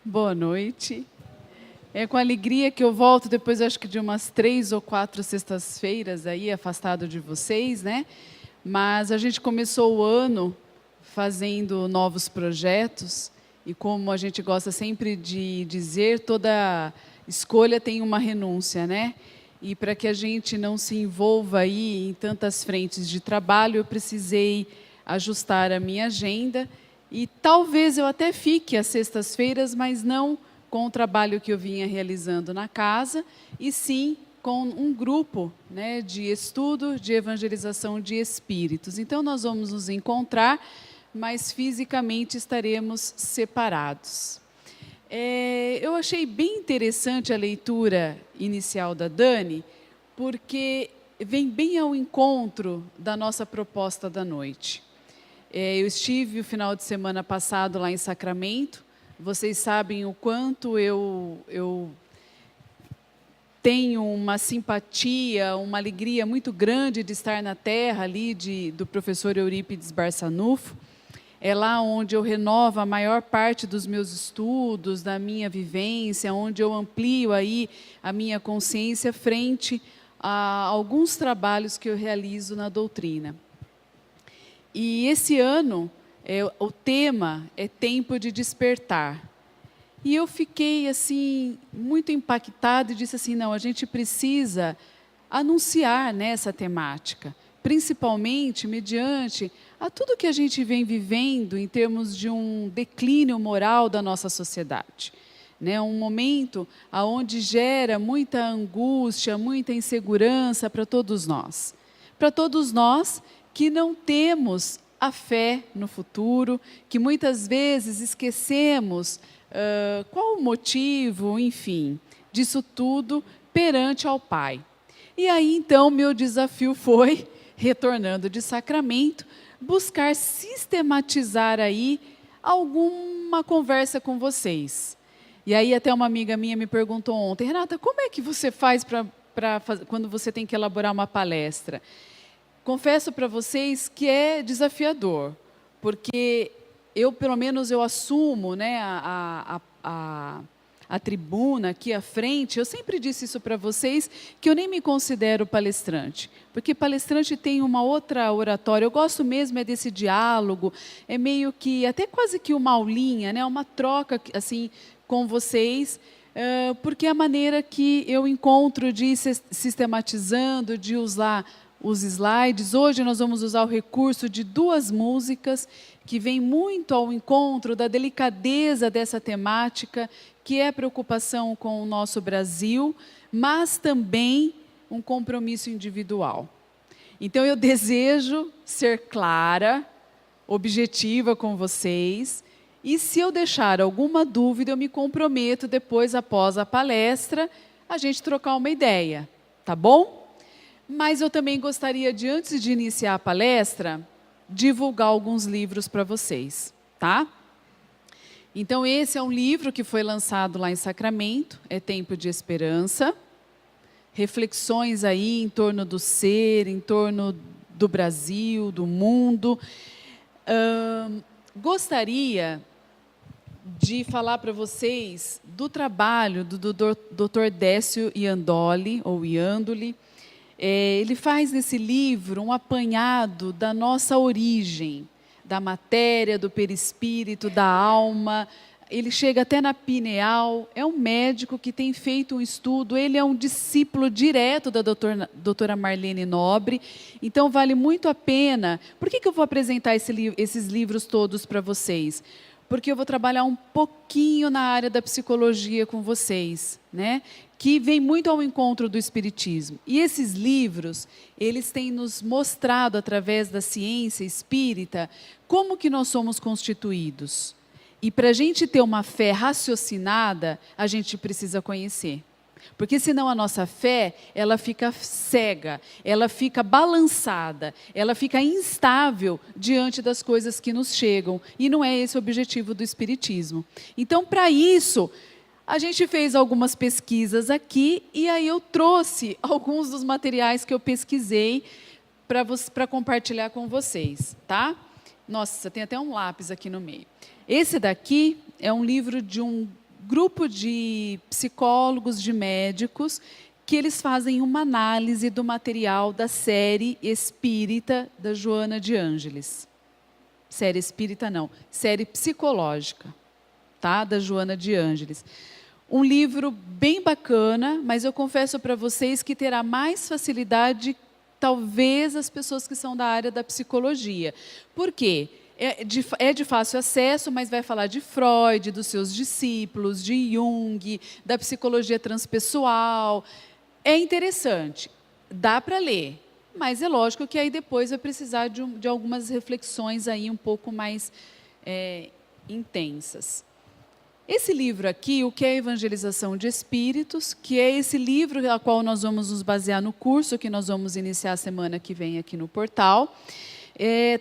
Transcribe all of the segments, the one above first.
Boa noite. É com alegria que eu volto depois, acho que de umas 3 ou 4 sextas-feiras aí, afastado de vocês, né? Mas a gente começou o ano fazendo novos projetos e como a gente gosta sempre de dizer, toda escolha tem uma renúncia, né? E para que a gente não se envolva aí em tantas frentes de trabalho, eu precisei ajustar a minha agenda e talvez eu até fique às sextas-feiras, mas não com o trabalho que eu vinha realizando na casa, e sim com um grupo, né, de estudo de evangelização de espíritos. Então, nós vamos nos encontrar, mas fisicamente estaremos separados. Eu achei bem interessante a leitura inicial da Dani, porque vem bem ao encontro da nossa proposta da noite. Eu estive o final de semana passado lá em Sacramento. Vocês sabem o quanto eu tenho uma simpatia, uma alegria muito grande de estar na terra ali do professor Eurípides Barçanufo. É lá onde eu renovo a maior parte dos meus estudos, da minha vivência, onde eu amplio aí a minha consciência frente a alguns trabalhos que eu realizo na doutrina. E esse ano, o tema é Tempo de Despertar. E eu fiquei assim muito impactada e disse assim, não, a gente precisa anunciar nessa temática, principalmente mediante a tudo que a gente vem vivendo em termos de um declínio moral da nossa sociedade. Né, um momento onde gera muita angústia, muita insegurança para todos nós. Para todos nós que não temos a fé no futuro, que muitas vezes esquecemos qual o motivo, enfim, disso tudo perante ao Pai. E aí, então, meu desafio foi, retornando de Sacramento, buscar sistematizar aí alguma conversa com vocês. E aí até uma amiga minha me perguntou ontem, Renata, como é que você faz quando você tem que elaborar uma palestra? Confesso para vocês que é desafiador, porque eu, pelo menos, eu assumo, né, a tribuna aqui à frente. Eu sempre disse isso para vocês, que eu nem me considero palestrante, porque palestrante tem uma outra oratória. Eu gosto mesmo desse diálogo, é meio que, até quase que uma aulinha, né, uma troca assim com vocês, porque é a maneira que eu encontro de ir sistematizando, de usar os slides. Hoje nós vamos usar o recurso de 2 músicas que vem muito ao encontro da delicadeza dessa temática, que é a preocupação com o nosso Brasil, mas também um compromisso individual. Então eu desejo ser clara, objetiva com vocês, e se eu deixar alguma dúvida, eu me comprometo depois, após a palestra, a gente trocar uma ideia, tá bom? Mas eu também gostaria de, antes de iniciar a palestra, divulgar alguns livros para vocês, tá? Então, esse é um livro que foi lançado lá em Sacramento, é Tempo de Esperança, reflexões aí em torno do ser, em torno do Brasil, do mundo. Gostaria de falar para vocês do trabalho do Dr. Décio Iandoli, ou Iandoli. Ele faz nesse livro um apanhado da nossa origem, da matéria, do perispírito, da alma. Ele chega até na pineal. É um médico que tem feito um estudo. Ele é um discípulo direto da doutora Marlene Nobre. Então, vale muito a pena. Por que eu vou apresentar esses livros todos para vocês? Porque eu vou trabalhar um pouquinho na área da psicologia com vocês, né? Que vem muito ao encontro do espiritismo. E esses livros, eles têm nos mostrado, através da ciência espírita, como que nós somos constituídos. E para a gente ter uma fé raciocinada, a gente precisa conhecer. Porque senão a nossa fé, ela fica cega, ela fica balançada, ela fica instável diante das coisas que nos chegam. E não é esse o objetivo do espiritismo. Então, para isso, a gente fez algumas pesquisas aqui, e aí eu trouxe alguns dos materiais que eu pesquisei para compartilhar com vocês, tá? Nossa, tem até um lápis aqui no meio. Esse daqui é um livro de um grupo de psicólogos, de médicos, que eles fazem uma análise do material da série espírita da Joana de Ângeles. Série espírita não, série psicológica, tá? Da Joana de Ângeles. Um livro bem bacana, mas eu confesso para vocês que terá mais facilidade, talvez, as pessoas que são da área da psicologia. Por quê? É de fácil acesso, mas vai falar de Freud, dos seus discípulos, de Jung, da psicologia transpessoal. É interessante, dá para ler, mas é lógico que aí depois vai precisar de algumas reflexões aí um pouco mais intensas. Esse livro aqui, O que é Evangelização de Espíritos, que é esse livro a qual nós vamos nos basear no curso que nós vamos iniciar a semana que vem aqui no portal,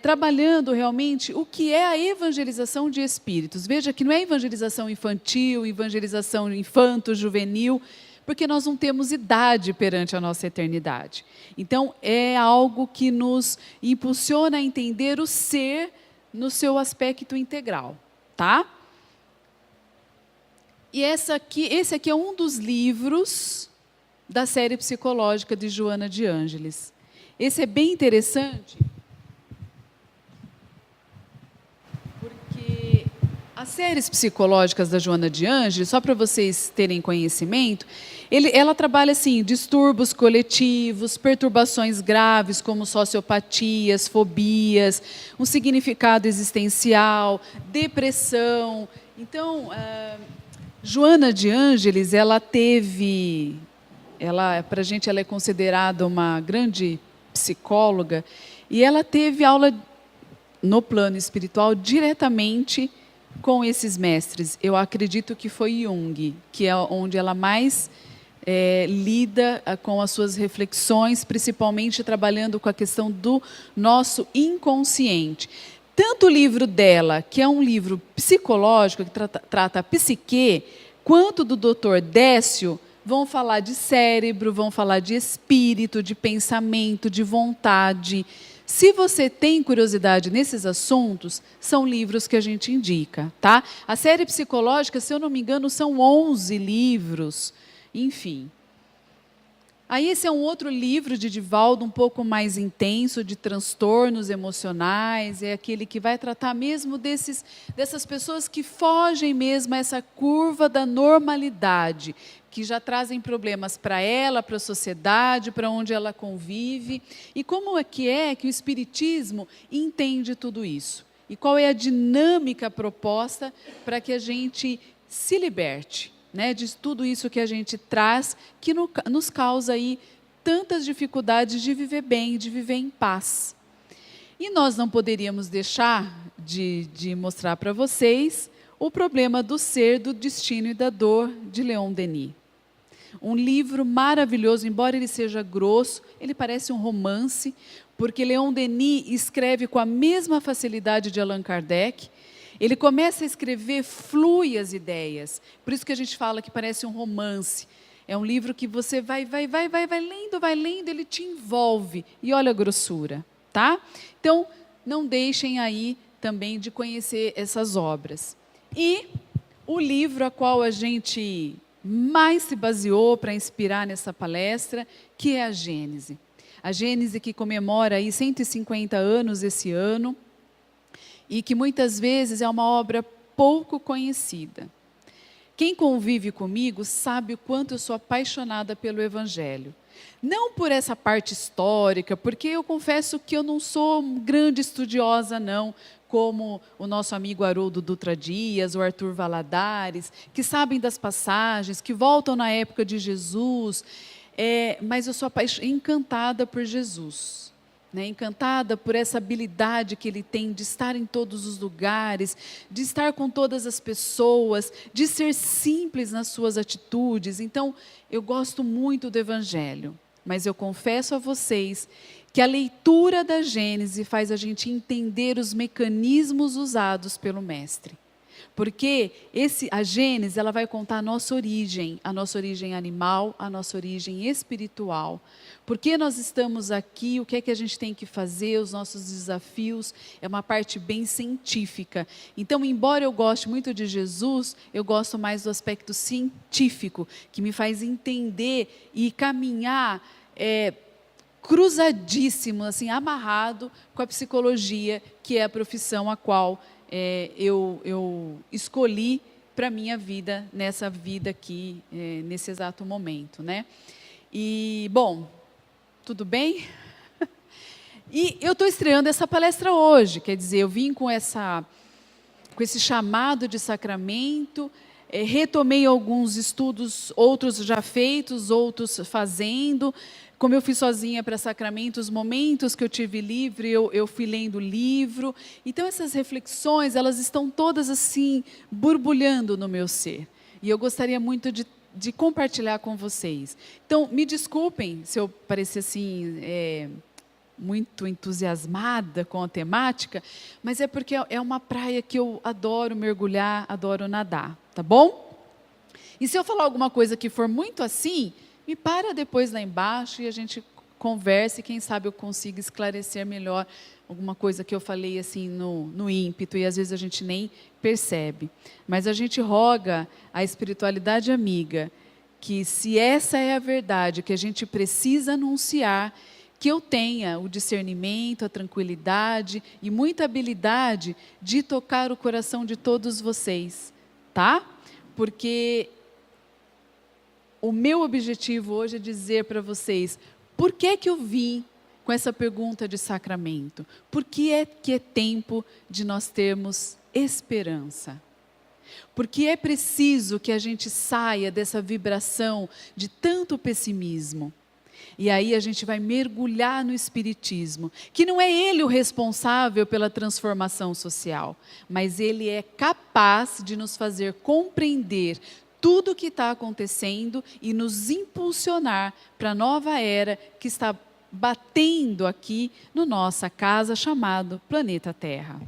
trabalhando realmente o que é a evangelização de espíritos. Veja que não é evangelização infantil, evangelização infanto-juvenil, porque nós não temos idade perante a nossa eternidade. Então, é algo que nos impulsiona a entender o ser no seu aspecto integral, tá? E esse aqui é um dos livros da série psicológica de Joana de Ângeles. Esse é bem interessante, porque as séries psicológicas da Joana de Ângeles, só para vocês terem conhecimento, ela trabalha assim, distúrbios coletivos, perturbações graves como sociopatias, fobias, um significado existencial, depressão. Então, Joana de Ângeles, para a gente, ela é considerada uma grande psicóloga, e ela teve aula no plano espiritual diretamente com esses mestres. Eu acredito que foi Jung, que é onde ela mais lida com as suas reflexões, principalmente trabalhando com a questão do nosso inconsciente. Tanto o livro dela, que é um livro psicológico, que trata a psique, quanto do Dr. Décio, vão falar de cérebro, vão falar de espírito, de pensamento, de vontade. Se você tem curiosidade nesses assuntos, são livros que a gente indica, tá? A série psicológica, se eu não me engano, são 11 livros, enfim. Aí esse é um outro livro de Divaldo, um pouco mais intenso, de transtornos emocionais, é aquele que vai tratar mesmo dessas pessoas que fogem mesmo a essa curva da normalidade, que já trazem problemas para ela, para a sociedade, para onde ela convive. E como é que o Espiritismo entende tudo isso? E qual é a dinâmica proposta para que a gente se liberte, né, de tudo isso que a gente traz, que nos causa aí tantas dificuldades de viver bem, de viver em paz. E nós não poderíamos deixar de mostrar para vocês o problema do ser, do destino e da dor, de Leon Denis. Um livro maravilhoso, embora ele seja grosso, ele parece um romance, porque Leon Denis escreve com a mesma facilidade de Allan Kardec. Ele começa a escrever, flui as ideias. Por isso que a gente fala que parece um romance. É um livro que você vai lendo, ele te envolve. E olha a grossura, tá? Então, não deixem aí também de conhecer essas obras. E o livro a qual a gente mais se baseou para inspirar nessa palestra, que é a Gênese. A Gênese que comemora aí 150 anos esse ano, e que muitas vezes é uma obra pouco conhecida. Quem convive comigo sabe o quanto eu sou apaixonada pelo Evangelho. Não por essa parte histórica, porque eu confesso que eu não sou grande estudiosa, não, como o nosso amigo Haroldo Dutra Dias, o Arthur Valadares, que sabem das passagens, que voltam na época de Jesus, mas eu sou encantada por Jesus. Encantada por essa habilidade que ele tem de estar em todos os lugares, de estar com todas as pessoas, de ser simples nas suas atitudes. Então, eu gosto muito do Evangelho, mas eu confesso a vocês que a leitura da Gênese faz a gente entender os mecanismos usados pelo Mestre. Porque a Gênesis, ela vai contar a nossa origem animal, a nossa origem espiritual. Por que nós estamos aqui, o que é que a gente tem que fazer, os nossos desafios, é uma parte bem científica. Então, embora eu goste muito de Jesus, eu gosto mais do aspecto científico, que me faz entender e caminhar cruzadíssimo, assim, amarrado com a psicologia, que é a profissão a qual eu escolhi para a minha vida, nessa vida aqui, nesse exato momento, né? E, bom, tudo bem? E eu estou estreando essa palestra hoje, quer dizer, eu vim com esse chamado de sacramento, retomei alguns estudos, outros já feitos, outros fazendo. Como eu fui sozinha para sacramento, os momentos que eu tive livre, eu fui lendo o livro. Então, essas reflexões, elas estão todas assim, borbulhando no meu ser. E eu gostaria muito de compartilhar com vocês. Então, me desculpem se eu parecer assim, muito entusiasmada com a temática, mas é porque é uma praia que eu adoro mergulhar, adoro nadar, tá bom? E se eu falar alguma coisa que for muito assim, me para depois lá embaixo e a gente conversa e quem sabe eu consiga esclarecer melhor alguma coisa que eu falei assim no ímpeto e às vezes a gente nem percebe. Mas a gente roga à espiritualidade amiga que, se essa é a verdade que a gente precisa anunciar, que eu tenha o discernimento, a tranquilidade e muita habilidade de tocar o coração de todos vocês, tá? Porque o meu objetivo hoje é dizer para vocês por que eu vim com essa pergunta de sacramento. Por que é tempo de nós termos esperança? Porque é preciso que a gente saia dessa vibração de tanto pessimismo. E aí a gente vai mergulhar no Espiritismo, que não é ele o responsável pela transformação social, mas ele é capaz de nos fazer compreender tudo o que está acontecendo e nos impulsionar para a nova era que está batendo aqui no nossa casa chamado planeta Terra.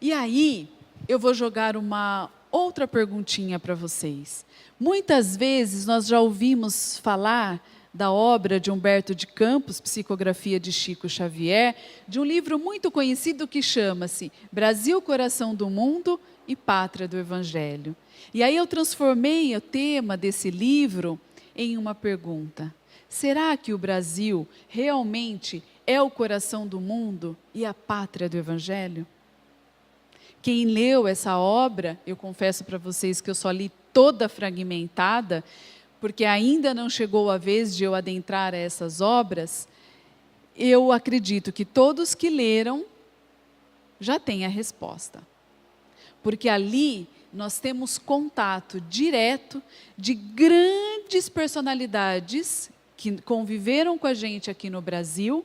E aí, eu vou jogar uma outra perguntinha para vocês. Muitas vezes nós já ouvimos falar da obra de Humberto de Campos, Psicografia de Chico Xavier, de um livro muito conhecido que chama-se Brasil, Coração do Mundo e Pátria do Evangelho. E aí eu transformei o tema desse livro em uma pergunta. Será que o Brasil realmente é o coração do mundo e a pátria do Evangelho? Quem leu essa obra, eu confesso para vocês que eu só li toda fragmentada, porque ainda não chegou a vez de eu adentrar a essas obras, eu acredito que todos que leram já têm a resposta. Porque ali nós temos contato direto de grandes personalidades que conviveram com a gente aqui no Brasil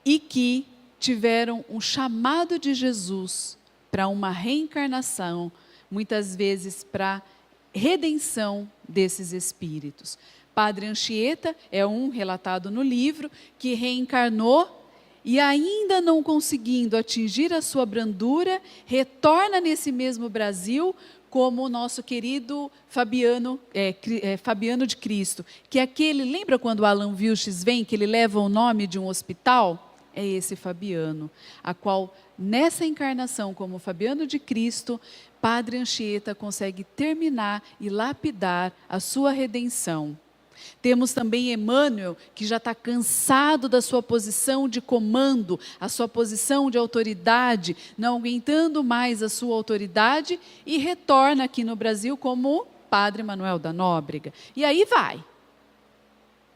e que tiveram um chamado de Jesus para uma reencarnação, muitas vezes para redenção desses espíritos. Padre Anchieta é um relatado no livro que reencarnou e ainda não conseguindo atingir a sua brandura, retorna nesse mesmo Brasil como o nosso querido Fabiano de Cristo, que é aquele, lembra quando o Alan Vilches vem, que ele leva o nome de um hospital? É esse Fabiano, a qual, nessa encarnação como Fabiano de Cristo, Padre Anchieta consegue terminar e lapidar a sua redenção. Temos também Emmanuel, que já está cansado da sua posição de comando, a sua posição de autoridade, não aguentando mais a sua autoridade, e retorna aqui no Brasil como Padre Manuel da Nóbrega. E aí vai.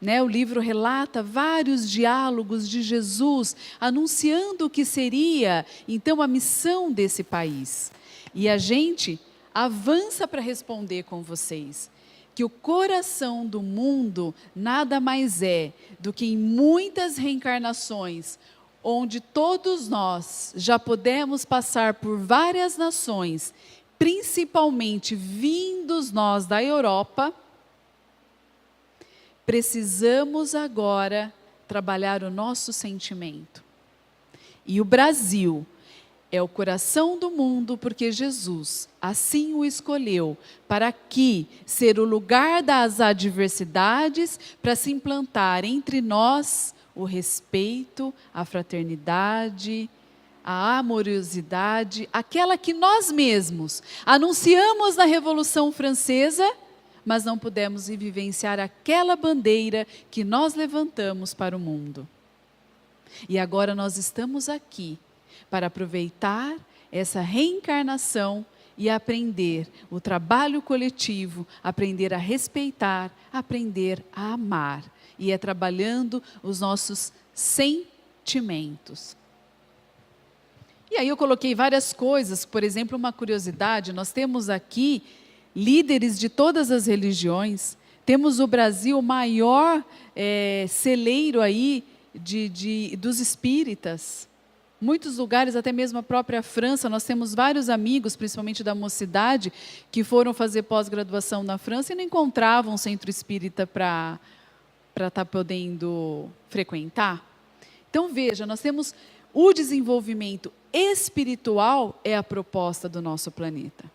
O livro relata vários diálogos de Jesus, anunciando o que seria, então, a missão desse país. E a gente avança para responder com vocês que o coração do mundo nada mais é do que em muitas reencarnações, onde todos nós já podemos passar por várias nações, principalmente vindos nós da Europa, precisamos agora trabalhar o nosso sentimento. E o Brasil é o coração do mundo, porque Jesus assim o escolheu, para aqui ser o lugar das adversidades, para se implantar entre nós o respeito, a fraternidade, a amorosidade, aquela que nós mesmos anunciamos na Revolução Francesa, mas não pudemos vivenciar aquela bandeira que nós levantamos para o mundo. E agora nós estamos aqui para aproveitar essa reencarnação e aprender o trabalho coletivo, aprender a respeitar, aprender a amar. E é trabalhando os nossos sentimentos. E aí eu coloquei várias coisas, por exemplo, uma curiosidade, nós temos aqui líderes de todas as religiões, temos o Brasil o maior celeiro aí dos espíritas. Muitos lugares, até mesmo a própria França, nós temos vários amigos, principalmente da mocidade, que foram fazer pós-graduação na França e não encontravam um centro espírita para estar podendo frequentar. Então veja, nós temos o desenvolvimento espiritual é a proposta do nosso planeta.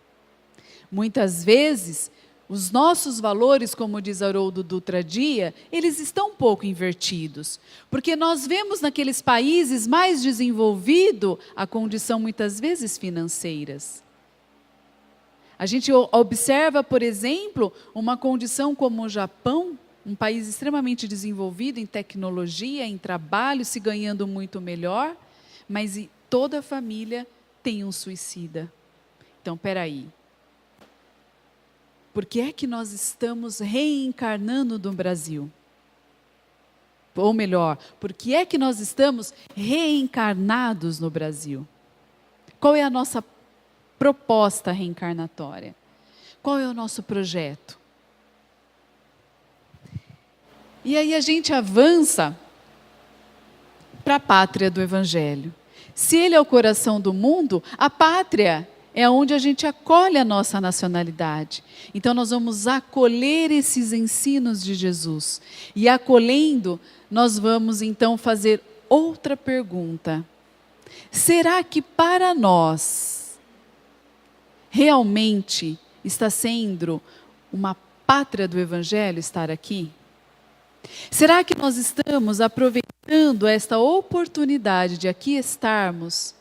Muitas vezes, os nossos valores, como diz Haroldo Dutra Dia, eles estão um pouco invertidos. Porque nós vemos naqueles países mais desenvolvidos a condição, muitas vezes, financeiras. A gente observa, por exemplo, uma condição como o Japão, um país extremamente desenvolvido em tecnologia, em trabalho, se ganhando muito melhor, mas toda a família tem um suicida. Então, peraí. Por que é que nós estamos reencarnando no Brasil? Ou melhor, por que é que nós estamos reencarnados no Brasil? Qual é a nossa proposta reencarnatória? Qual é o nosso projeto? E aí a gente avança para a pátria do Evangelho. Se ele é o coração do mundo, a pátria é onde a gente acolhe a nossa nacionalidade. Então nós vamos acolher esses ensinos de Jesus. E acolhendo, nós vamos então fazer outra pergunta. Será que para nós realmente está sendo uma pátria do Evangelho estar aqui? Será que nós estamos aproveitando esta oportunidade de aqui estarmos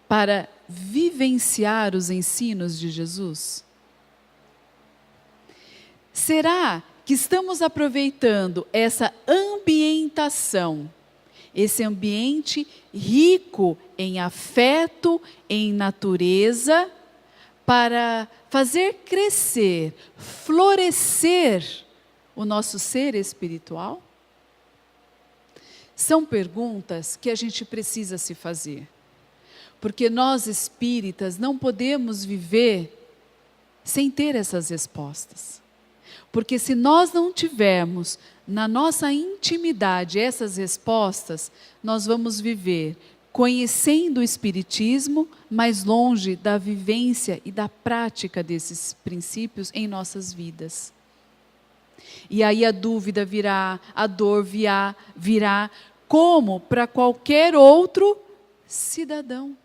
para vivenciar os ensinos de Jesus? Será que estamos aproveitando essa ambientação, esse ambiente rico em afeto, em natureza, para fazer crescer, florescer o nosso ser espiritual? São perguntas que a gente precisa se fazer. Porque nós espíritas não podemos viver sem ter essas respostas. Porque se nós não tivermos na nossa intimidade essas respostas, nós vamos viver conhecendo o Espiritismo, mas longe da vivência e da prática desses princípios em nossas vidas. E aí a dúvida virá, a dor virá, como para qualquer outro cidadão.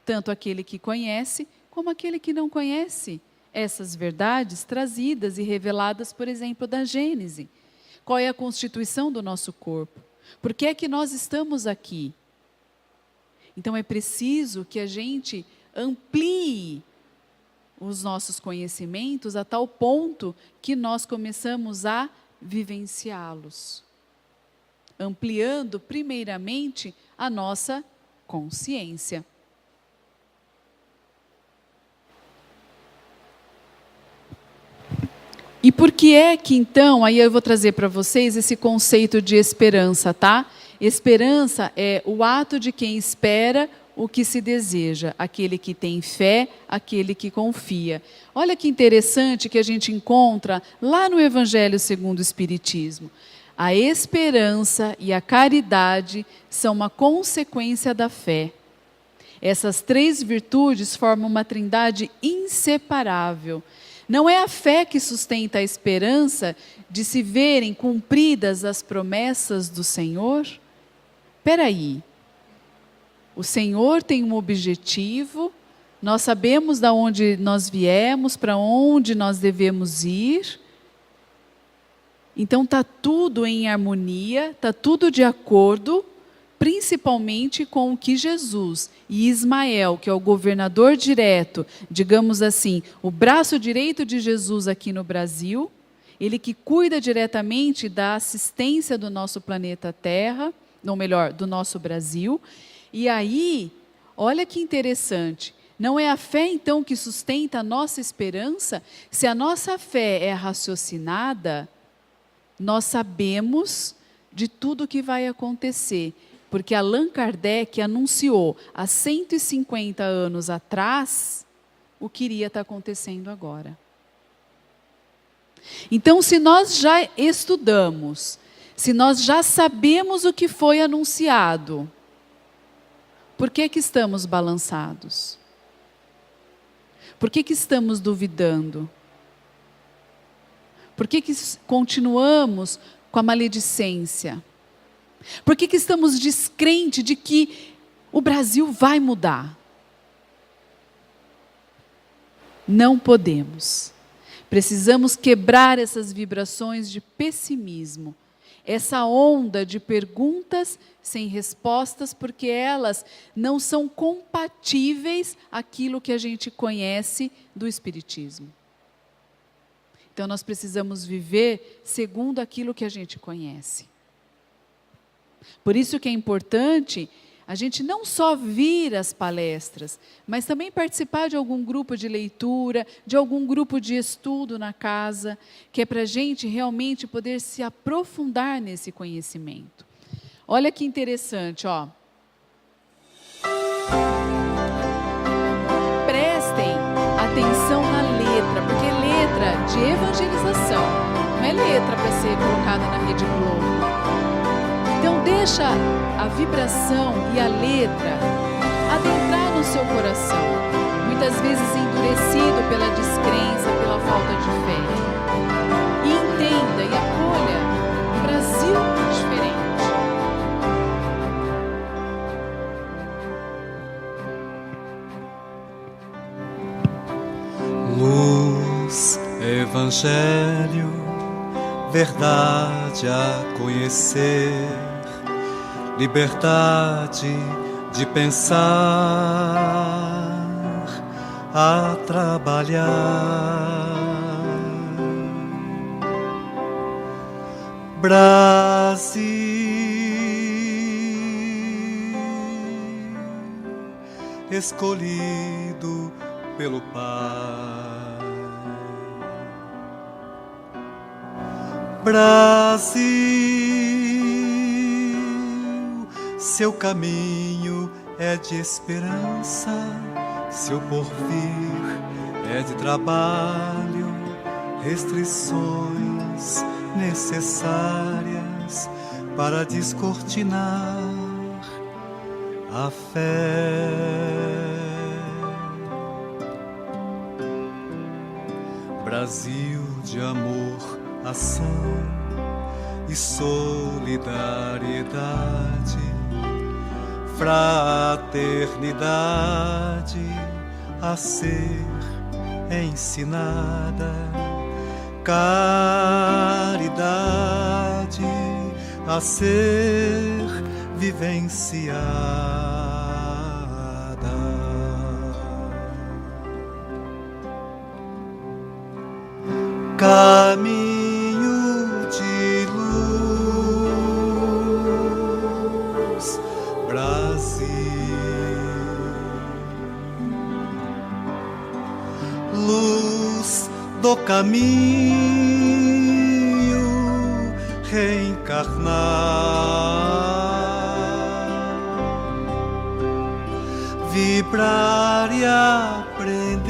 Tanto aquele que conhece, como aquele que não conhece essas verdades trazidas e reveladas, por exemplo, da Gênese. Qual é a constituição do nosso corpo? Por que é que nós estamos aqui? Então é preciso que a gente amplie os nossos conhecimentos a tal ponto que nós começamos a vivenciá-los. Ampliando, primeiramente, a nossa consciência. E por que é que, então, aí eu vou trazer para vocês esse conceito de esperança, tá? Esperança é o ato de quem espera o que se deseja, aquele que tem fé, aquele que confia. Olha que interessante que a gente encontra lá no Evangelho segundo o Espiritismo. A esperança e a caridade são uma consequência da fé. Essas três virtudes formam uma trindade inseparável. Não é a fé que sustenta a esperança de se verem cumpridas as promessas do Senhor? Espera aí. O Senhor tem um objetivo, nós sabemos de onde nós viemos, para onde nós devemos ir. Então está tudo em harmonia, está tudo de acordo, principalmente com o que Jesus e Ismael, que é o governador direto, digamos assim, o braço direito de Jesus aqui no Brasil, ele que cuida diretamente da assistência do nosso planeta Terra, ou melhor, do nosso Brasil. E aí, olha que interessante, não é a fé então que sustenta a nossa esperança? Se a nossa fé é raciocinada, nós sabemos de tudo o que vai acontecer, porque Allan Kardec anunciou há 150 anos atrás o que iria estar acontecendo agora. Então, se nós já estudamos, se nós já sabemos o que foi anunciado, por que estamos balançados? Por que estamos duvidando? Por que continuamos com a maledicência? Por que estamos descrentes de que o Brasil vai mudar? Não podemos. Precisamos quebrar essas vibrações de pessimismo, essa onda de perguntas sem respostas, porque elas não são compatíveis àquilo que a gente conhece do Espiritismo. Então nós precisamos viver segundo aquilo que a gente conhece. Por isso que é importante a gente não só vir às palestras, mas também participar de algum grupo de leitura, de algum grupo de estudo na casa, que é para a gente realmente poder se aprofundar nesse conhecimento. Olha que interessante, ó. Prestem atenção na letra, porque é letra de evangelização, não é letra para ser colocada na Rede Globo. Então deixa a vibração e a letra adentrar no seu coração, muitas vezes endurecido pela descrença, pela falta de fé. E entenda e acolha um Brasil diferente. Luz, Evangelho, verdade a conhecer, liberdade de pensar, a trabalhar. Brasil, escolhido pelo Pai. Brasil, seu caminho é de esperança, seu porvir é de trabalho, restrições necessárias para descortinar a fé. Brasil de amor, ação e solidariedade, fraternidade a ser ensinada, caridade a ser vivenciada. Caminho de luz, Brasil. Luz do caminho, reencarnar, vibrar e aprender.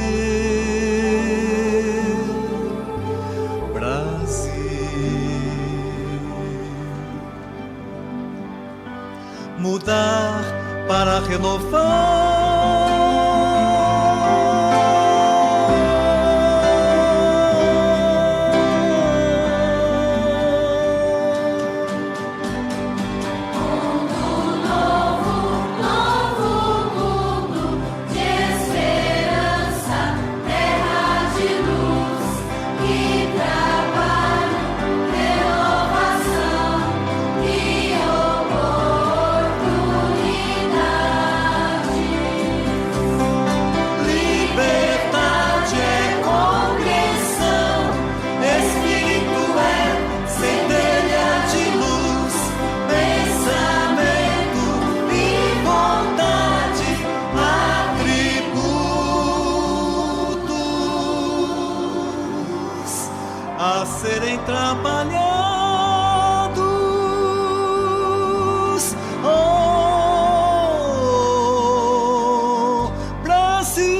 Mudar para renovar. Mundo novo, novo serem trabalhados. Oh, Brasil,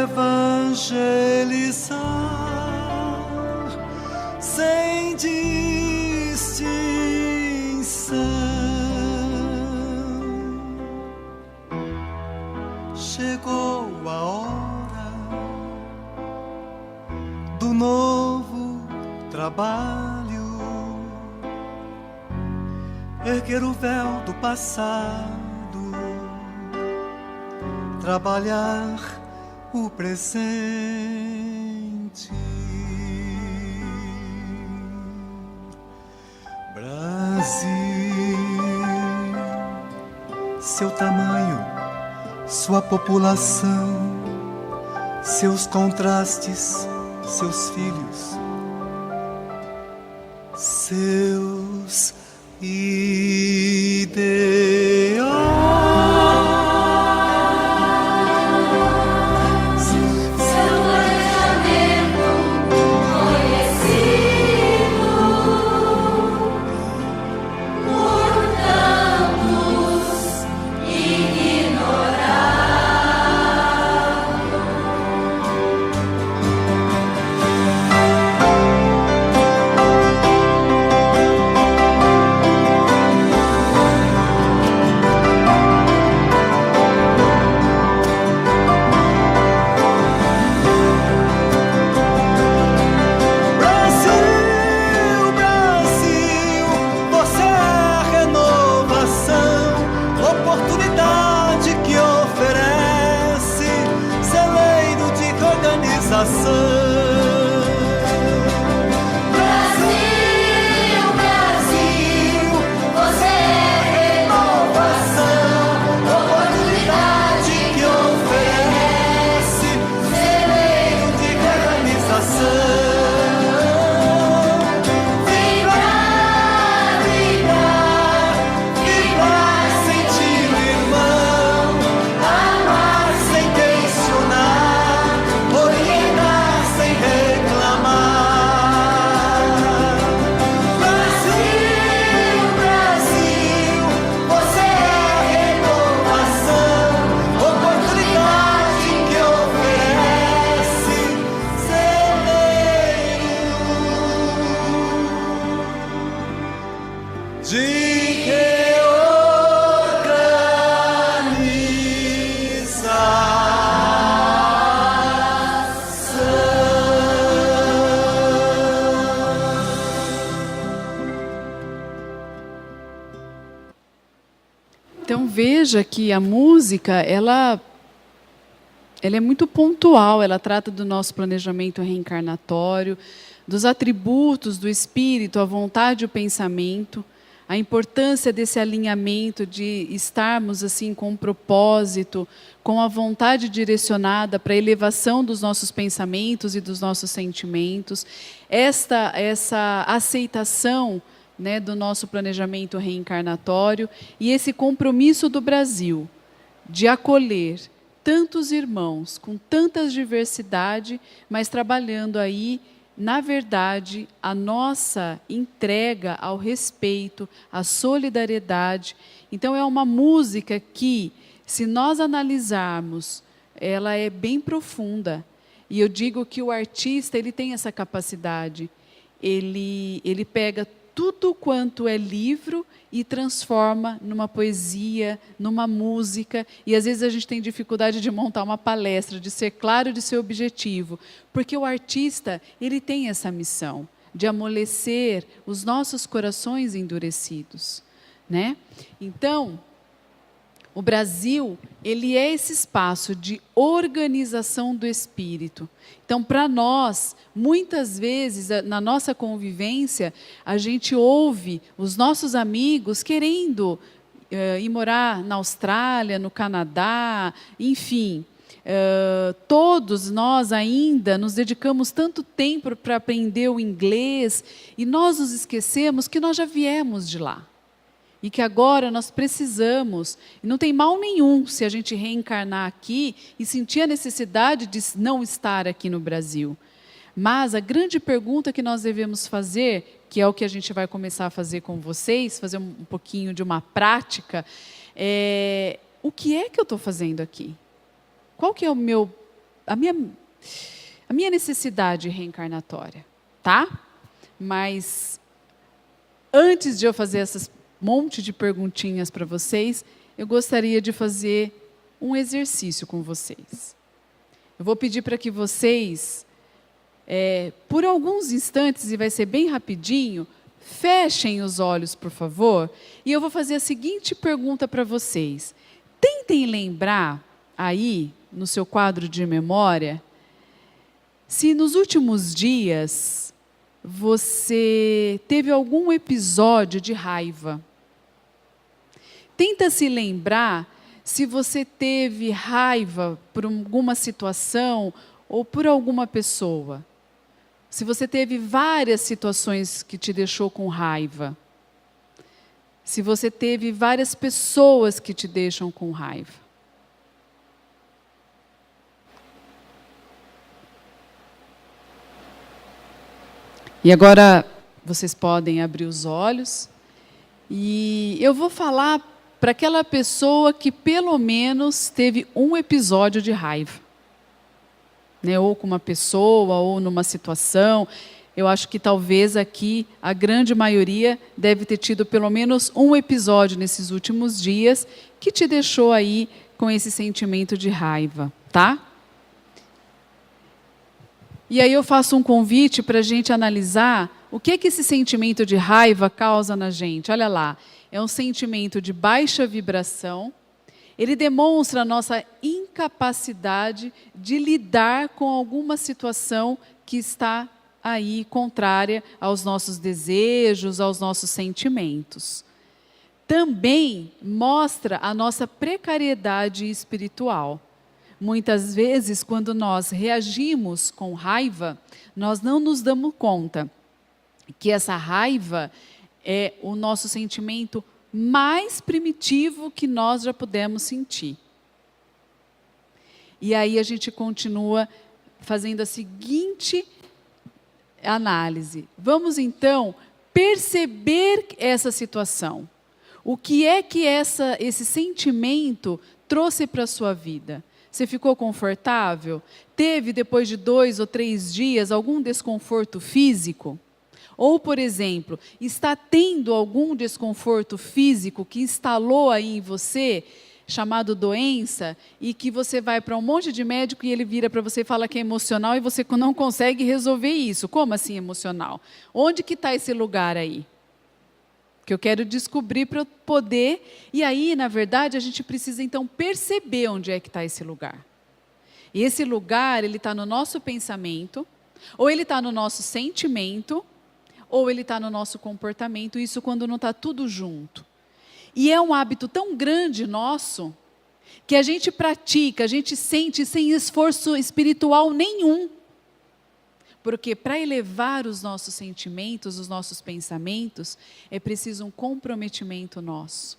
evangelizar sem distinção. Chegou a hora do novo trabalho, erguer o véu do passado, trabalhar o presente. Brasil, seu tamanho, sua população, seus contrastes, seus filhos, seus ideais. Então veja que a música, ela é muito pontual, ela trata do nosso planejamento reencarnatório, dos atributos do espírito, a vontade e o pensamento, a importância desse alinhamento de estarmos assim com um propósito, com a vontade direcionada para a elevação dos nossos pensamentos e dos nossos sentimentos, essa aceitação, né, do nosso planejamento reencarnatório e esse compromisso do Brasil de acolher tantos irmãos com tanta diversidade, mas trabalhando aí, na verdade, a nossa entrega ao respeito, à solidariedade. Então é uma música que, se nós analisarmos, ela é bem profunda. E eu digo que o artista, ele tem essa capacidade. Ele pega tudo quanto é livro e transforma numa poesia, numa música. E às vezes a gente tem dificuldade de montar uma palestra, de ser claro, de ser objetivo. Porque o artista, ele tem essa missão de amolecer os nossos corações endurecidos, né? Então, O Brasil, ele é esse espaço de organização do espírito. Então, para nós, muitas vezes, na nossa convivência, a gente ouve os nossos amigos querendo ir morar na Austrália, no Canadá, enfim. Todos nós ainda nos dedicamos tanto tempo para aprender o inglês e nós nos esquecemos que nós já viemos de lá. E que agora nós precisamos, e não tem mal nenhum se a gente reencarnar aqui e sentir a necessidade de não estar aqui no Brasil. Mas a grande pergunta que nós devemos fazer, que é o que a gente vai começar a fazer com vocês, fazer um pouquinho de uma prática, é: o que é que eu estou fazendo aqui? Qual que é a minha necessidade reencarnatória? Tá? Mas antes de eu fazer essas monte de perguntinhas para vocês, eu gostaria de fazer um exercício com vocês. Eu vou pedir para que vocês, por alguns instantes, e vai ser bem rapidinho, fechem os olhos, por favor, e eu vou fazer a seguinte pergunta para vocês. Tentem lembrar aí, no seu quadro de memória, se nos últimos dias você teve algum episódio de raiva. Tenta se lembrar se você teve raiva por alguma situação ou por alguma pessoa. Se você teve várias situações que te deixou com raiva. Se você teve várias pessoas que te deixam com raiva. E agora vocês podem abrir os olhos e eu vou falar para aquela pessoa que pelo menos teve um episódio de raiva. Né? Ou com uma pessoa, ou numa situação. Eu acho que talvez aqui a grande maioria deve ter tido pelo menos um episódio nesses últimos dias que te deixou aí com esse sentimento de raiva, tá? E aí eu faço um convite para a gente analisar o que esse sentimento de raiva causa na gente. Olha lá, é um sentimento de baixa vibração. Ele demonstra a nossa incapacidade de lidar com alguma situação que está aí contrária aos nossos desejos, aos nossos sentimentos. Também mostra a nossa precariedade espiritual. Muitas vezes, quando nós reagimos com raiva, nós não nos damos conta que essa raiva é o nosso sentimento mais primitivo que nós já pudemos sentir. E aí a gente continua fazendo a seguinte análise. Vamos então perceber essa situação. O que é que esse sentimento trouxe para a sua vida? Você ficou confortável? Teve, depois de 2 ou 3 dias, algum desconforto físico? Ou, por exemplo, está tendo algum desconforto físico que instalou aí em você, chamado doença, e que você vai para um monte de médico e ele vira para você e fala que é emocional e você não consegue resolver isso. Como assim emocional? Onde que está esse lugar aí? Que eu quero descobrir para eu poder... E aí, na verdade, a gente precisa então perceber onde é que está esse lugar. E esse lugar, ele está no nosso pensamento, ou ele está no nosso sentimento, ou ele está no nosso comportamento, isso quando não está tudo junto. E é um hábito tão grande nosso, que a gente pratica, a gente sente sem esforço espiritual nenhum. Porque para elevar os nossos sentimentos, os nossos pensamentos, é preciso um comprometimento nosso.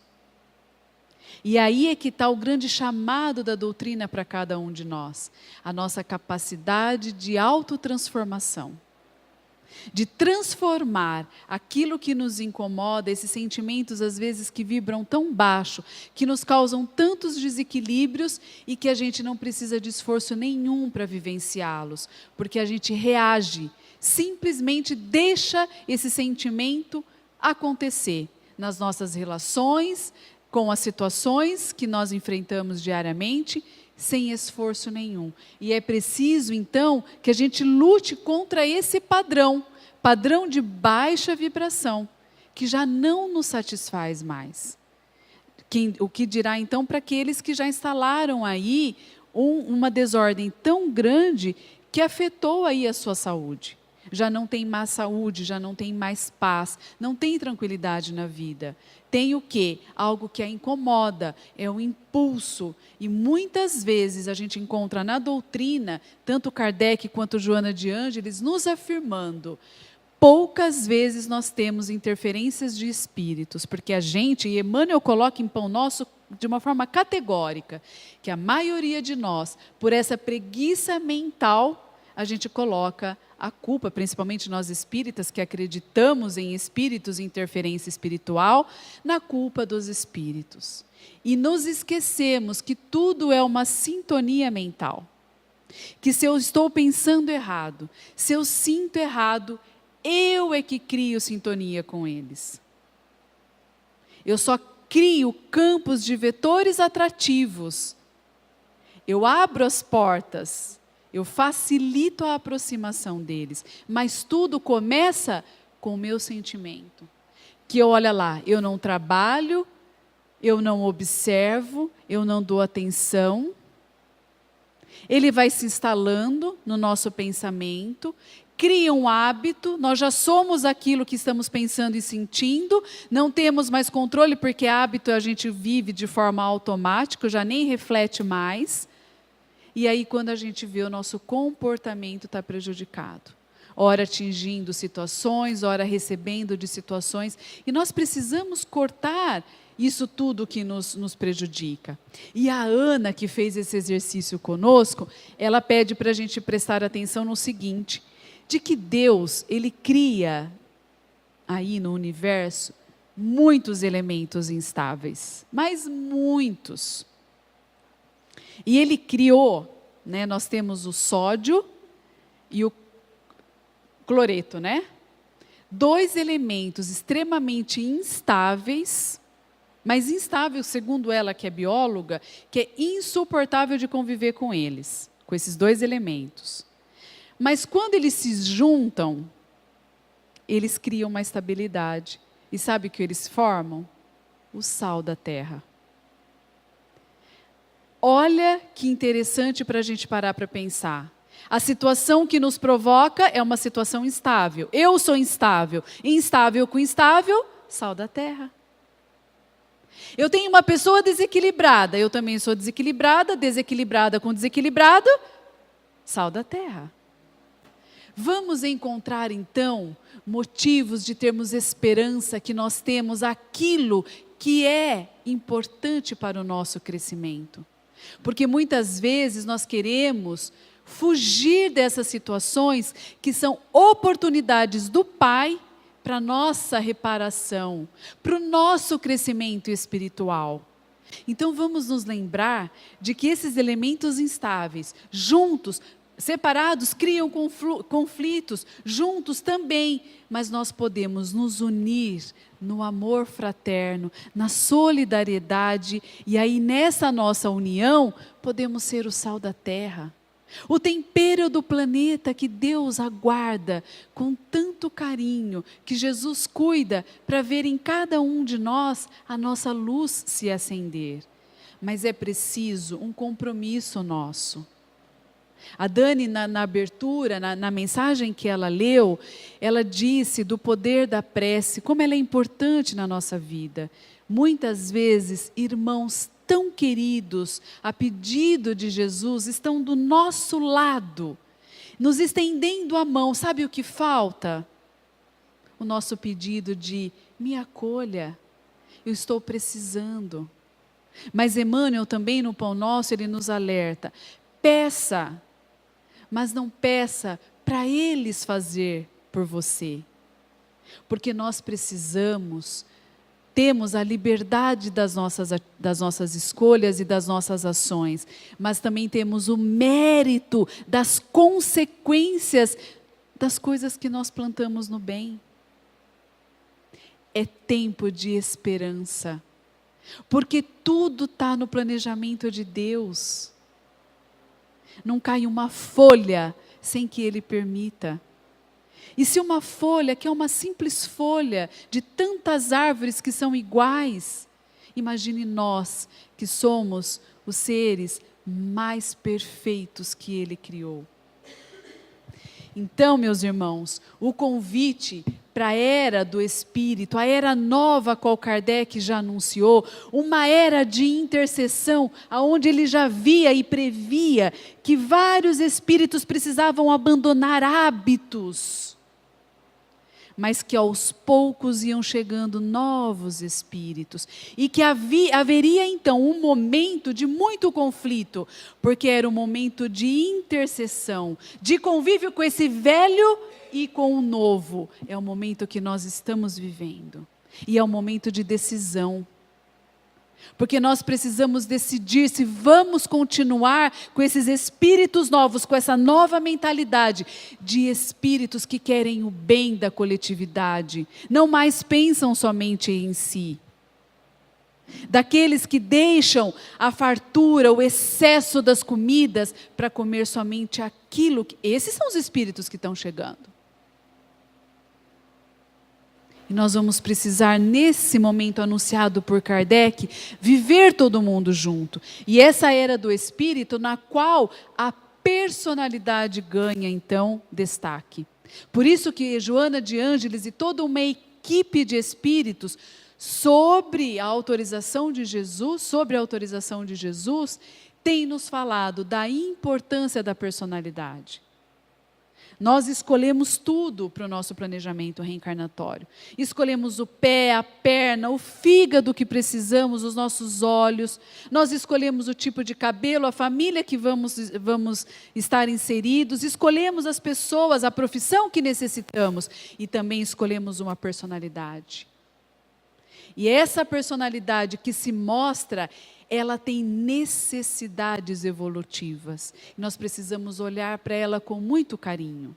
E aí é que está o grande chamado da doutrina para cada um de nós. A nossa capacidade de autotransformação. De transformar aquilo que nos incomoda, esses sentimentos às vezes que vibram tão baixo, que nos causam tantos desequilíbrios e que a gente não precisa de esforço nenhum para vivenciá-los, porque a gente reage, simplesmente deixa esse sentimento acontecer nas nossas relações, com as situações que nós enfrentamos diariamente, sem esforço nenhum. E é preciso, então, que a gente lute contra esse padrão de baixa vibração, que já não nos satisfaz mais. O que dirá então para aqueles que já instalaram aí uma desordem tão grande que afetou aí a sua saúde? Já não tem mais saúde, já não tem mais paz, não tem tranquilidade na vida. Tem o quê? Algo que a incomoda, é um impulso. E muitas vezes a gente encontra na doutrina, tanto Kardec quanto Joana de Ângeles, nos afirmando: poucas vezes nós temos interferências de espíritos, porque a gente, e Emmanuel coloca em Pão Nosso de uma forma categórica, que a maioria de nós, por essa preguiça mental, a gente coloca a culpa, principalmente nós espíritas, que acreditamos em espíritos e interferência espiritual, na culpa dos espíritos. E nos esquecemos que tudo é uma sintonia mental. Que se eu estou pensando errado, se eu sinto errado, eu é que crio sintonia com eles. Eu só crio campos de vetores atrativos. Eu abro as portas, eu facilito a aproximação deles, mas tudo começa com o meu sentimento. Que olha lá, eu não trabalho, eu não observo, eu não dou atenção. Ele vai se instalando no nosso pensamento, cria um hábito, nós já somos aquilo que estamos pensando e sentindo, não temos mais controle, porque hábito a gente vive de forma automática, já nem reflete mais. E aí, quando a gente vê, o nosso comportamento está prejudicado. Ora atingindo situações, ora recebendo de situações. E nós precisamos cortar isso tudo que nos prejudica. E a Ana, que fez esse exercício conosco, ela pede para a gente prestar atenção no seguinte: de que Deus, Ele cria aí no universo muitos elementos instáveis, mas muitos. E Ele criou, né, nós temos o sódio e o cloreto, né? 2 elementos extremamente instáveis, mas instável, segundo ela, que é bióloga, que é insuportável de conviver com eles, com esses 2 elementos. Mas quando eles se juntam, eles criam uma estabilidade. E sabe o que eles formam? O sal da terra. Olha que interessante para a gente parar para pensar. A situação que nos provoca é uma situação instável. Eu sou instável. Instável com instável, sal da terra. Eu tenho uma pessoa desequilibrada. Eu também sou desequilibrada. Desequilibrada com desequilibrado, sal da terra. Vamos encontrar, então, motivos de termos esperança que nós temos aquilo que é importante para o nosso crescimento. Porque muitas vezes nós queremos fugir dessas situações que são oportunidades do Pai para a nossa reparação, para o nosso crescimento espiritual. Então vamos nos lembrar de que esses elementos instáveis, juntos, separados, criam conflitos, juntos também, mas nós podemos nos unir no amor fraterno, na solidariedade, e aí nessa nossa união podemos ser o sal da terra, o tempero do planeta que Deus aguarda com tanto carinho, que Jesus cuida para ver em cada um de nós a nossa luz se acender. Mas é preciso um compromisso nosso. A Dani, na abertura, na mensagem que ela leu, ela disse do poder da prece, como ela é importante na nossa vida. Muitas vezes, irmãos tão queridos, a pedido de Jesus, estão do nosso lado, nos estendendo a mão. Sabe o que falta? O nosso pedido de me acolha, eu estou precisando. Mas Emmanuel também no Pão Nosso, ele nos alerta, peça, mas não peça para eles fazer por você. Porque nós precisamos, temos a liberdade das nossas escolhas e das nossas ações, mas também temos o mérito das consequências das coisas que nós plantamos no bem. É tempo de esperança, porque tudo está no planejamento de Deus. Não cai uma folha sem que Ele permita. E se uma folha, que é uma simples folha de tantas árvores que são iguais, Imagine nós, que somos os seres mais perfeitos que Ele criou. Então, meus irmãos, o convite para a era do Espírito, a era nova a qual Kardec já anunciou, uma era de intercessão, onde ele já via e previa que vários espíritos precisavam abandonar hábitos, mas que aos poucos iam chegando novos espíritos, e que haveria então um momento de muito conflito, porque era um momento de intercessão, de convívio com esse velho e com o novo. É o momento que nós estamos vivendo, e é um momento de decisão, porque nós precisamos decidir se vamos continuar com esses espíritos novos, com essa nova mentalidade de espíritos que querem o bem da coletividade, não mais pensam somente em si. Daqueles que deixam a fartura, o excesso das comidas para comer somente aquilo. Esses são os espíritos que estão chegando. E nós vamos precisar, nesse momento anunciado por Kardec, viver todo mundo junto. E essa era do Espírito, na qual a personalidade ganha, então, destaque. Por isso que Joana de Ângeles e toda uma equipe de espíritos, sobre a autorização de Jesus, tem nos falado da importância da personalidade. Nós escolhemos tudo para o nosso planejamento reencarnatório. Escolhemos o pé, a perna, o fígado que precisamos, os nossos olhos. Nós escolhemos o tipo de cabelo, a família que vamos estar inseridos. Escolhemos as pessoas, a profissão que necessitamos. E também escolhemos uma personalidade. E essa personalidade que se mostra, ela tem necessidades evolutivas. Nós precisamos olhar para ela com muito carinho.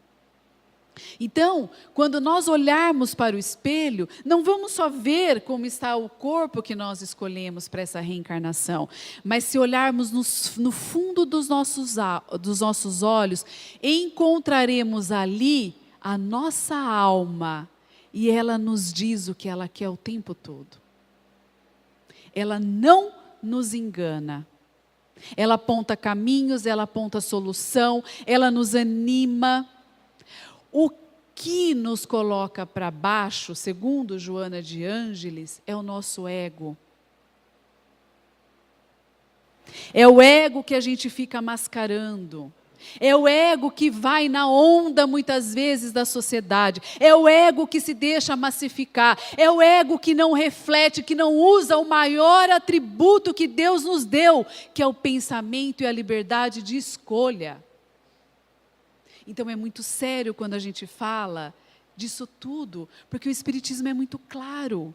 Então, quando nós olharmos para o espelho, não vamos só ver como está o corpo que nós escolhemos para essa reencarnação, mas se olharmos no fundo dos nossos olhos, encontraremos ali a nossa alma, e ela nos diz o que ela quer o tempo todo. Ela não nos engana. Ela aponta caminhos, ela aponta solução, ela nos anima. O que nos coloca para baixo, segundo Joana de Ângeles, é o nosso ego. É o ego que a gente fica mascarando. É o ego que vai na onda muitas vezes da sociedade. É o ego que se deixa massificar. É o ego que não reflete, que não usa o maior atributo que Deus nos deu, que é o pensamento e a liberdade de escolha. Então é muito sério quando a gente fala disso tudo, porque o Espiritismo é muito claro.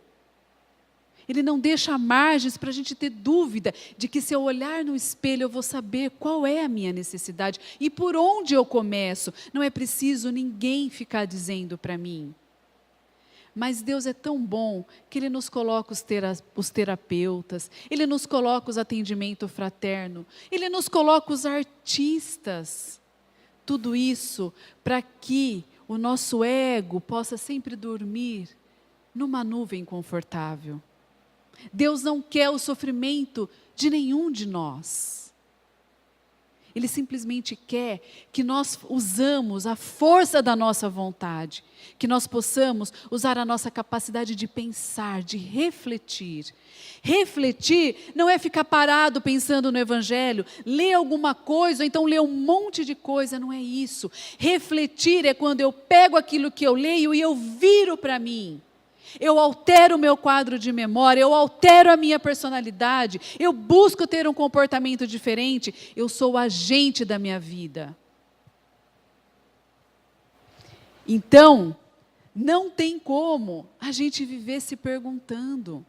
Ele não deixa margens para a gente ter dúvida de que se eu olhar no espelho eu vou saber qual é a minha necessidade e por onde eu começo. Não é preciso ninguém ficar dizendo para mim. Mas Deus é tão bom que Ele nos coloca os terapeutas, Ele nos coloca os atendimentos fraternos, Ele nos coloca os artistas. Tudo isso para que o nosso ego possa sempre dormir numa nuvem confortável. Deus não quer o sofrimento de nenhum de nós. Ele simplesmente quer que nós usamos a força da nossa vontade, que nós possamos usar a nossa capacidade de pensar, de refletir. Refletir não é ficar parado pensando no Evangelho, ler alguma coisa, ou então ler um monte de coisa, não é isso. Refletir é quando eu pego aquilo que eu leio e eu viro para mim. Eu altero o meu quadro de memória, eu altero a minha personalidade, eu busco ter um comportamento diferente, eu sou o agente da minha vida. Então, não tem como a gente viver se perguntando.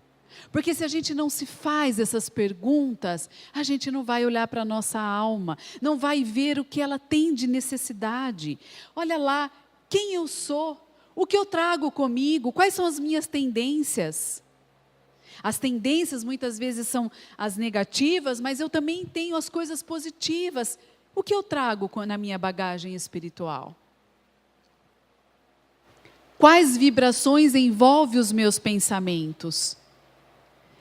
Porque se a gente não se faz essas perguntas, a gente não vai olhar para a nossa alma, não vai ver o que ela tem de necessidade. Olha lá, quem eu sou? O que eu trago comigo? Quais são as minhas tendências? As tendências muitas vezes são as negativas, mas eu também tenho as coisas positivas. O que eu trago na minha bagagem espiritual? Quais vibrações envolvem os meus pensamentos?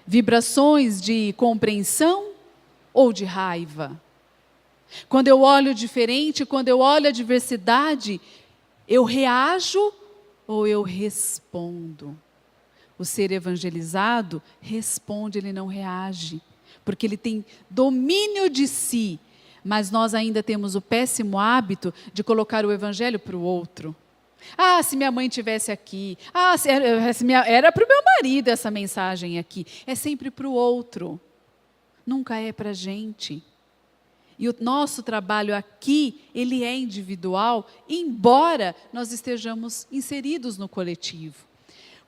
Vibrações de compreensão ou de raiva? Quando eu olho diferente, quando eu olho a diversidade, eu reajo ou eu respondo? O ser evangelizado responde, ele não reage, porque ele tem domínio de si, mas nós ainda temos o péssimo hábito de colocar o evangelho para o outro. Ah, se minha mãe estivesse aqui, era para o meu marido essa mensagem aqui. É sempre para o outro, nunca é para a gente. E o nosso trabalho aqui, ele é individual, embora nós estejamos inseridos no coletivo.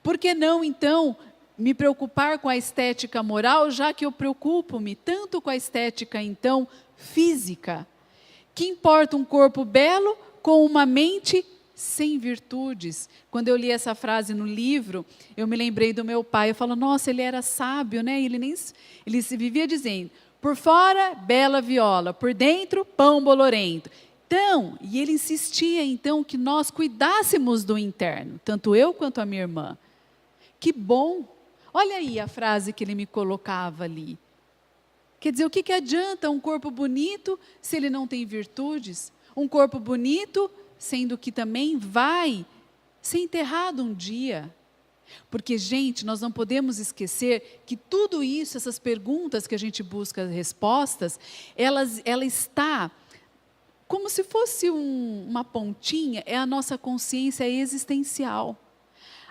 Por que não, então, me preocupar com a estética moral, já que eu preocupo-me tanto com a estética, então, física? Que importa um corpo belo com uma mente sem virtudes? Quando eu li essa frase no livro, eu me lembrei do meu pai. Eu falo, nossa, ele era sábio, né? Ele se vivia dizendo, por fora, bela viola, por dentro, pão bolorento. Então, e ele insistia, então, que nós cuidássemos do interno, tanto eu quanto a minha irmã. Que bom! Olha aí a frase que ele me colocava ali. Quer dizer, o que adianta um corpo bonito se ele não tem virtudes? Um corpo bonito, sendo que também vai ser enterrado um dia. Porque, gente, nós não podemos esquecer que tudo isso, essas perguntas que a gente busca respostas, ela está como se fosse uma pontinha, é a nossa consciência existencial.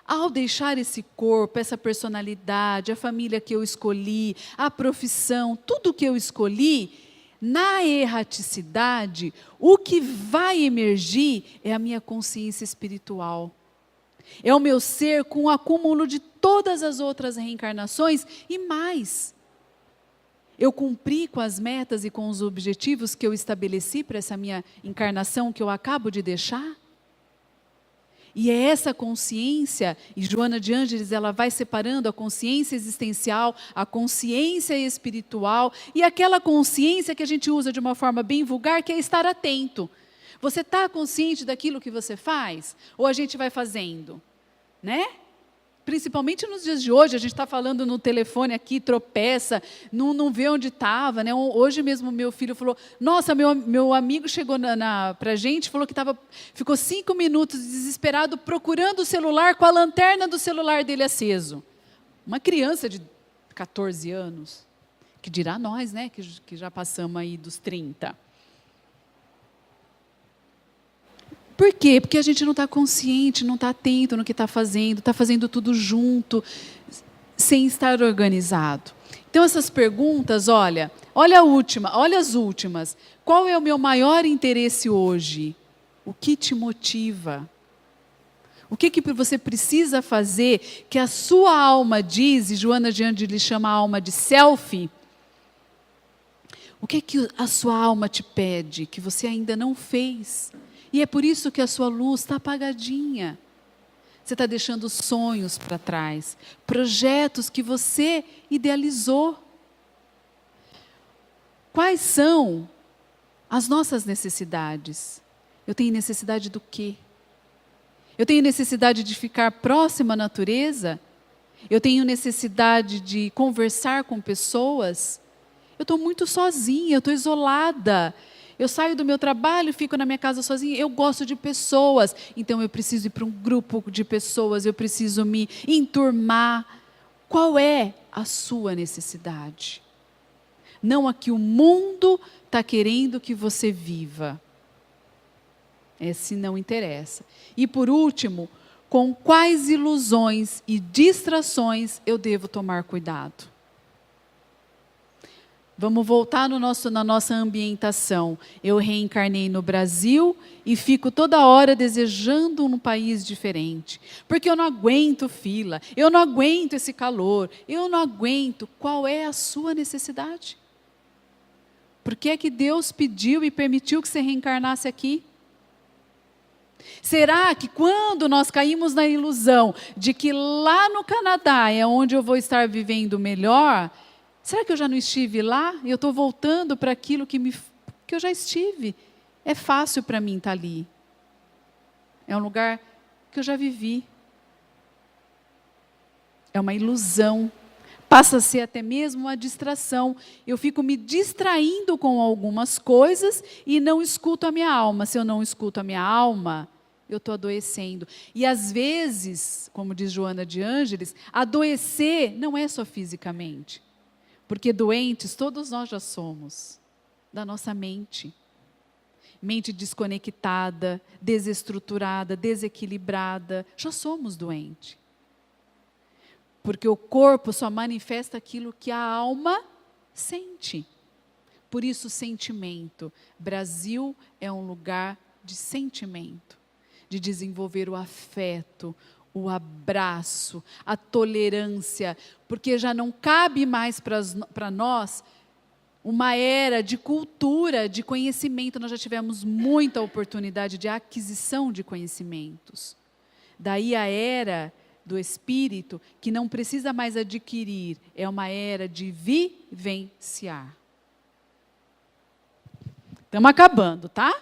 Ao deixar esse corpo, essa personalidade, a família que eu escolhi, a profissão, tudo que eu escolhi, na erraticidade, o que vai emergir é a minha consciência espiritual. É o meu ser com o acúmulo de todas as outras reencarnações e mais. Eu cumpri com as metas e com os objetivos que eu estabeleci para essa minha encarnação que eu acabo de deixar? E é essa consciência, e Joana de Ângeles, ela vai separando a consciência existencial, a consciência espiritual e aquela consciência que a gente usa de uma forma bem vulgar, que é estar atento. Você está consciente daquilo que você faz? Ou a gente vai fazendo? Né? Principalmente nos dias de hoje, a gente está falando no telefone aqui, tropeça, não vê onde estava. Né? Hoje mesmo meu filho falou, nossa, meu amigo chegou para a gente, falou que ficou 5 minutos desesperado procurando o celular com a lanterna do celular dele aceso. Uma criança de 14 anos, que dirá nós, né, que já passamos aí dos 30. Por quê? Porque a gente não está consciente, não está atento no que está fazendo tudo junto, sem estar organizado. Então, essas perguntas, olha as últimas. Qual é o meu maior interesse hoje? O que te motiva? O que você precisa fazer que a sua alma diz, e Joana de Ângeles chama a alma de self? O que a sua alma te pede que você ainda não fez? E é por isso que a sua luz está apagadinha. Você está deixando sonhos para trás, projetos que você idealizou. Quais são as nossas necessidades? Eu tenho necessidade do quê? Eu tenho necessidade de ficar próxima à natureza? Eu tenho necessidade de conversar com pessoas? Eu estou muito sozinha, eu estou isolada. Eu saio do meu trabalho, fico na minha casa sozinha, eu gosto de pessoas, então eu preciso ir para um grupo de pessoas, eu preciso me enturmar. Qual é a sua necessidade? Não a que o mundo está querendo que você viva. Esse não interessa. E por último, com quais ilusões e distrações eu devo tomar cuidado? Vamos voltar na nossa ambientação. Eu reencarnei no Brasil e fico toda hora desejando um país diferente. Porque eu não aguento fila, eu não aguento esse calor, eu não aguento. Qual é a sua necessidade? Por que é que Deus pediu e permitiu que você reencarnasse aqui? Será que quando nós caímos na ilusão de que lá no Canadá é onde eu vou estar vivendo melhor, será que eu já não estive lá? E eu estou voltando para aquilo que eu já estive. É fácil para mim estar ali. É um lugar que eu já vivi. É uma ilusão. Passa a ser até mesmo uma distração. Eu fico me distraindo com algumas coisas e não escuto a minha alma. Se eu não escuto a minha alma, eu estou adoecendo. E às vezes, como diz Joana de Ângeles, adoecer não é só fisicamente. Porque doentes todos nós já somos, da nossa mente. Mente desconectada, desestruturada, desequilibrada, já somos doentes. Porque o corpo só manifesta aquilo que a alma sente. Por isso, sentimento. Brasil é um lugar de sentimento, de desenvolver o afeto, o abraço, a tolerância, porque já não cabe mais para nós uma era de cultura, de conhecimento. Nós já tivemos muita oportunidade de aquisição de conhecimentos. Daí a era do espírito, que não precisa mais adquirir, é uma era de vivenciar. Estamos acabando, tá?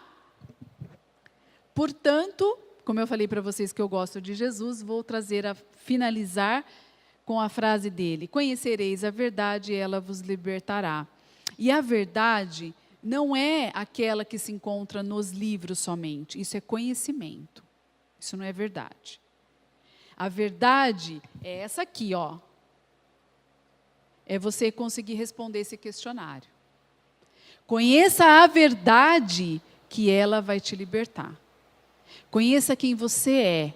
Portanto, como eu falei para vocês que eu gosto de Jesus, vou finalizar com a frase dele: conhecereis a verdade e ela vos libertará. E a verdade não é aquela que se encontra nos livros somente, isso é conhecimento, isso não é verdade. A verdade é essa aqui, ó. É você conseguir responder esse questionário. Conheça a verdade que ela vai te libertar. Conheça quem você é,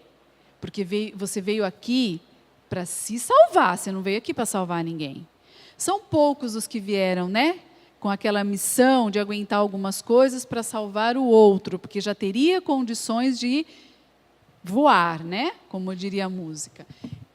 porque você veio aqui para se salvar, você não veio aqui para salvar ninguém. São poucos os que vieram, né? Com aquela missão de aguentar algumas coisas para salvar o outro, porque já teria condições de voar, né? Como diria a música.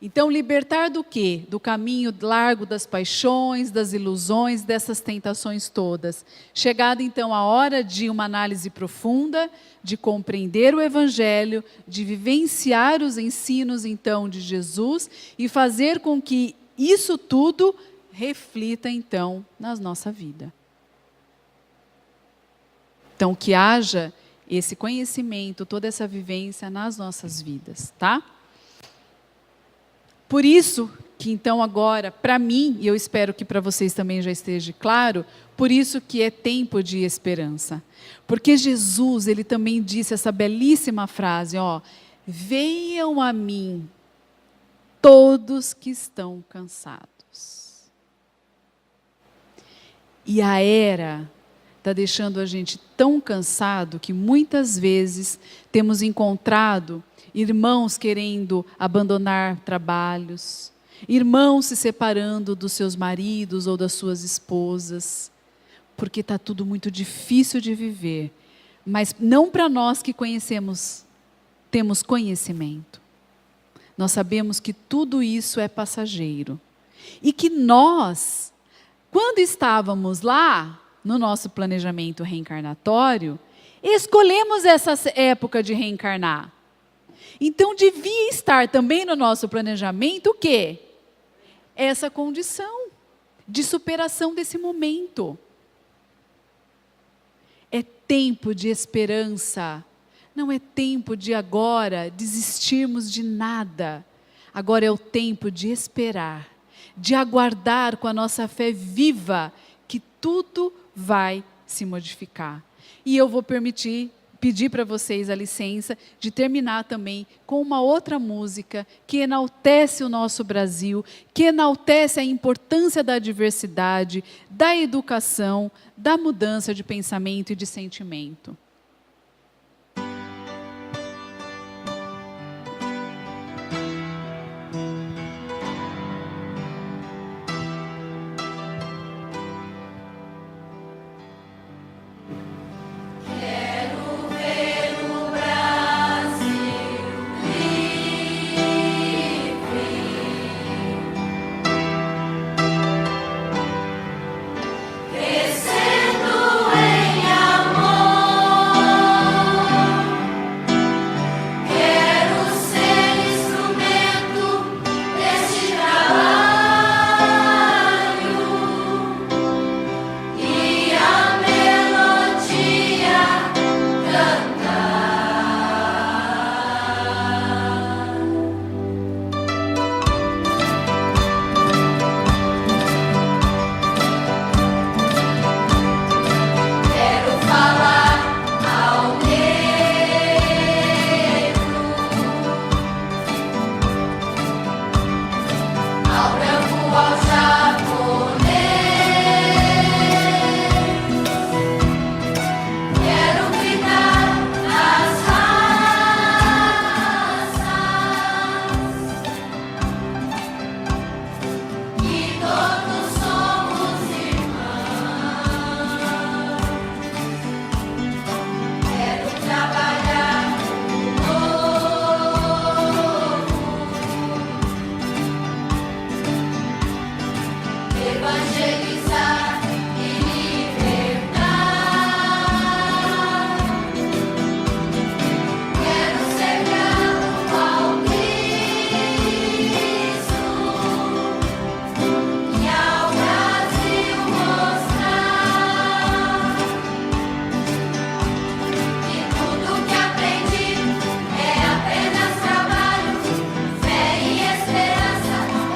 Então, libertar do quê? Do caminho largo das paixões, das ilusões, dessas tentações todas. Chegada, então, a hora de uma análise profunda, de compreender o Evangelho, de vivenciar os ensinos, então, de Jesus e fazer com que isso tudo reflita, então, na nossa vida. Então, que haja esse conhecimento, toda essa vivência nas nossas vidas, tá? Por isso que então agora, para mim, e eu espero que para vocês também já esteja claro, por isso que é tempo de esperança. Porque Jesus, ele também disse essa belíssima frase, ó: venham a mim todos que estão cansados. E a era está deixando a gente tão cansado que muitas vezes temos encontrado irmãos querendo abandonar trabalhos, irmãos se separando dos seus maridos ou das suas esposas, porque está tudo muito difícil de viver. Mas não para nós que conhecemos, temos conhecimento. Nós sabemos que tudo isso é passageiro. E que nós, quando estávamos lá, no nosso planejamento reencarnatório, escolhemos essa época de reencarnar. Então, devia estar também no nosso planejamento o quê? Essa condição de superação desse momento. É tempo de esperança. Não é tempo de agora desistirmos de nada. Agora é o tempo de esperar, de aguardar com a nossa fé viva que tudo vai se modificar. E eu vou pedir para vocês a licença de terminar também com uma outra música que enaltece o nosso Brasil, que enaltece a importância da diversidade, da educação, da mudança de pensamento e de sentimento. Crescendo em amor. evangelizar e libertar. Quero ser grato ao Cristo e ao Brasil mostrar que tudo que aprendi é apenas trabalho, fé e esperança,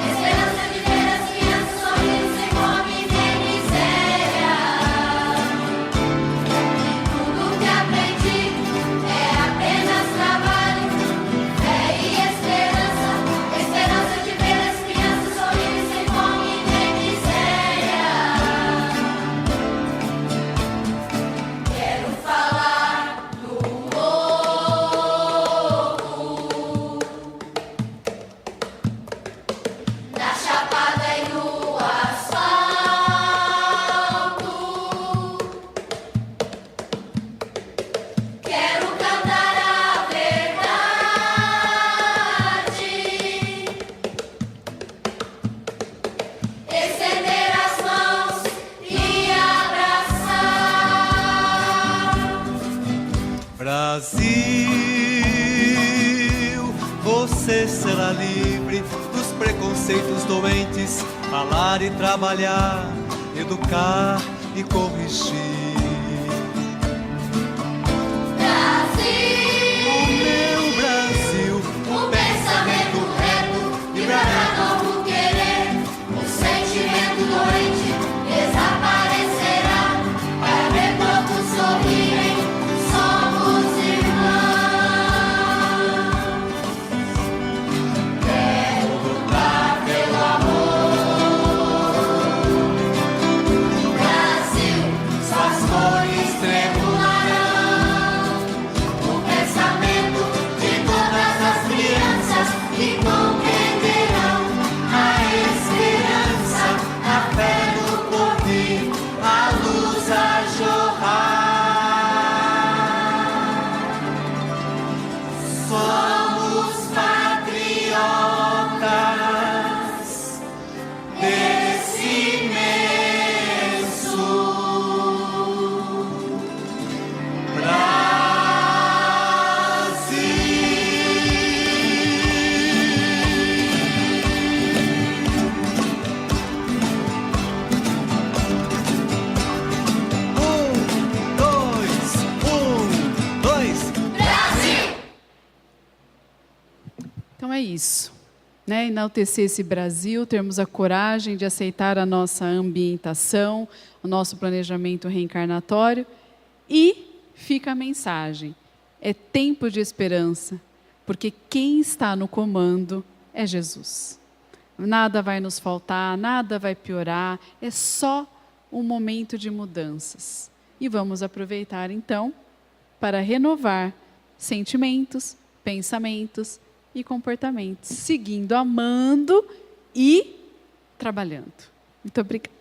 esperança de ver as crianças sorrirem sem fome nem miséria. Tudo que aprendi é apenas trabalho, fé e esperança, esperança de ver as crianças sorrirem sem fome nem miséria. Quero falar do morro, da chapada e no asfalto. Quero cantar a verdade, estender as mãos e abraçar. Brasil, você será livre dos preconceitos doentes, falar e trabalhar, educar e corrigir. Meu Brasil, O pensamento reto vibrará novo querer, o sentimento doente desaparecerá, para ver todos sorrirem, somos irmãos. Quero lutar pelo amor, Brasil, suas cores tremularão, o pensamento de todas as crianças que compreenderão a esperança, a fé no porvir, a luz a jorrar. Somos patriotas desse imenso Brasil. Brasil! Então é isso, né? Enaltecer esse Brasil, termos a coragem de aceitar a nossa ambientação, o nosso planejamento reencarnatório. E fica a mensagem: é tempo de esperança, porque quem está no comando é Jesus. Nada vai nos faltar, nada vai piorar, é só um momento de mudanças. E vamos aproveitar então para renovar sentimentos, pensamentos e comportamentos, seguindo, amando e trabalhando. Muito obrigada.